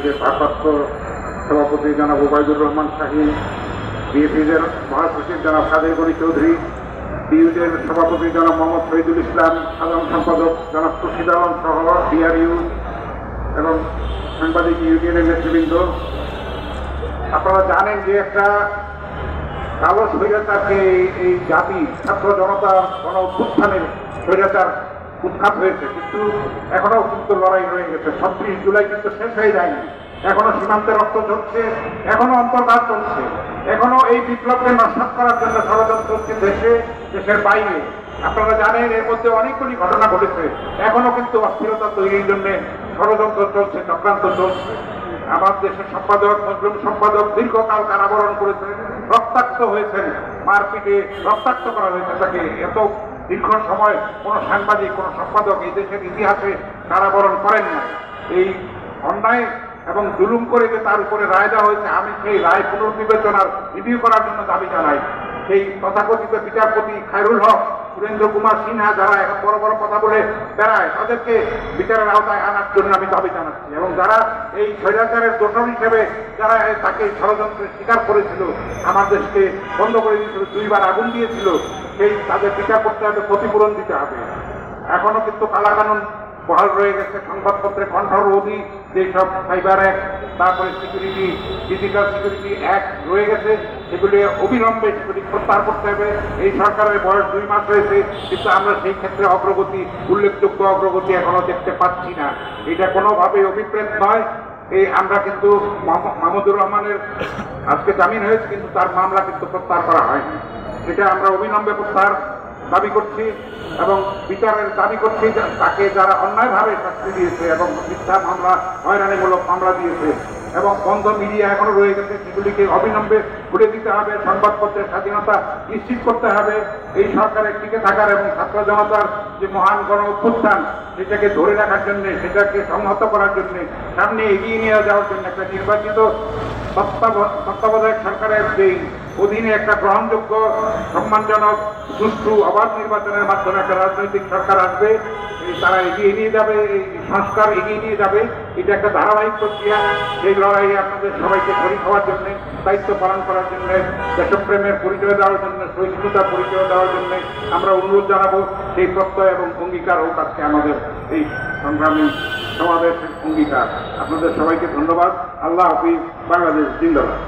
বিএনপির ভারপ্রাপ্ত সভাপতি জনাব ওবায়দুর রহমান শাহীন, বিএনপির মহাসচিব জনাব কাদের গনি চৌধুরী, বিইউদের সভাপতি জনাব মোহাম্মদ শহীদুল ইসলাম, সাধারণ সম্পাদক জনাব খুরশিদ আলম সহ বিআরইউ এবং সাংবাদিক ইউনিয়নের নেতৃবৃন্দ, আপনারা জানেন যে একটা কালো স্বৈরাচারকে এই জাতি ছাত্র জনতার গণ অভ্যুত্থানের স্বৈরাচার উৎখাত হয়েছে, কিন্তু এখনো কিন্তু লড়াই রয়ে গেছে। 36 জুলাই কিন্তু শেষ হয়ে যায়নি, এখনো সীমান্তে রক্ত চলছে, এখনো অন্তর্ঘাত চলছে, এখনো এই বিপ্লবকে নস্যাৎ করার জন্য ষড়যন্ত্র হচ্ছে দেশের বাইরে। আপনারা জানেন এর মধ্যে অনেকগুলি ঘটনা ঘটেছে, এখনো কিন্তু অস্থিরতা তৈরির জন্য ষড়যন্ত্র চলছে, চক্রান্ত চলছে। আমার দেশের সম্পাদক মজলুম সম্পাদক দীর্ঘকাল কারাবরণ করেছেন, রক্তাক্ত হয়েছেন, মারপিটে রক্তাক্ত করা হয়েছে তাকে। এত দীর্ঘ সময় কোনো সাংবাদিক, কোনো সম্পাদক এই দেশের ইতিহাসে কারাবরণ করেন না। এই অন্যায় এবং জুলুম করে যে তার উপরে রায় দেওয়া হয়েছে, আমি সেই রায় পুনর্বিবেচনার রিভিউ করার জন্য দাবি জানাই। সেই তথাকথিত বিচারপতি খায়রুল হক, সুরেন্দ্র কুমার সিনহা যারা এখন বড় বড় কথা বলে বেড়ায়, তাদেরকে বিচারের আওতায় আনার জন্য আমি দাবি জানাচ্ছি। এবং যারা এই স্বৈরাচারের দোষর হিসেবে যারা তাকে ষড়যন্ত্রের স্বীকার করেছিল, আমার দেশকে বন্ধ করে দিয়েছিল, 2 বার আগুন দিয়েছিল, সেই তাদের বিচার করতে হবে, ক্ষতিপূরণ দিতে হবে। এখনো কিন্তু কালাকানুন বহাল রয়ে গেছে, সংবাদপত্রে কণ্ঠরোধী যেসব সাইবার অ্যাক্ট, তারপরে সিকিউরিটি, ফিজিক্যাল সিকিউরিটি অ্যাক্ট রয়ে গেছে, সেগুলি অবিলম্বে সেগুলি প্রত্যাহার করতে হবে। এই সরকারের বয়স 2 মাস হয়েছে, কিন্তু আমরা সেই ক্ষেত্রে অগ্রগতি, উল্লেখযোগ্য অগ্রগতি এখনো দেখতে পাচ্ছি না। এটা কোনোভাবেই অভিপ্রেত নয়। এই আমরা কিন্তু মাহমুদুর রহমানের আজকে জামিন হয়েছে, কিন্তু তার মামলা কিন্তু প্রত্যাহার করা হয়নি। এটা আমরা অবিলম্বে প্রত্যাহার দাবি করছি এবং বিচারের দাবি করছি। তাকে যারা অন্যায়ভাবে শাস্তি দিয়েছে এবং মিথ্যা মামলা, হয়রানিমূলক মামলা দিয়েছে এবং বন্ধ মিডিয়া এখনো রয়ে গেছে, সেগুলিকে অবিলম্বে খুলে দিতে হবে। সংবাদপত্রের স্বাধীনতা নিশ্চিত করতে হবে। এই সরকারের টিকে থাকার এবং ছাত্র জনতার যে মহান গণ অভ্যুত্থান, সেটাকে ধরে রাখার জন্য, সেটাকে সংহত করার জন্য, সামনে এগিয়ে নিয়ে যাওয়ার জন্য একটা নির্বাচিত তত্ত্বাবধায়ক সরকারের যেই অধীনে একটা গ্রহণযোগ্য, সম্মানজনক, সুষ্ঠু, অবাধ নির্বাচনের মাধ্যমে একটা রাজনৈতিক সরকার আসবে। তারা এগিয়ে নিয়ে যাবে, এই সংস্কার এগিয়ে নিয়ে যাবে। এটা একটা ধারাবাহিক প্রক্রিয়া। সেই লড়াইয়ে আপনাদের সবাইকে শরীক হওয়ার জন্য, দায়িত্ব পালন করার জন্য, দেশপ্রেমের পরিচয় দেওয়ার জন্য, সহিষ্ণুতার পরিচয় দেওয়ার জন্য আমরা অনুরোধ জানাবো। সেই প্রত্যয় এবং অঙ্গীকার হোক আজকে আমাদের এই সংগ্রামী সমাবেশের অঙ্গীকার। আপনাদের সবাইকে ধন্যবাদ। আল্লাহ হাফিজ। বাংলাদেশ জিন্দাবাদ।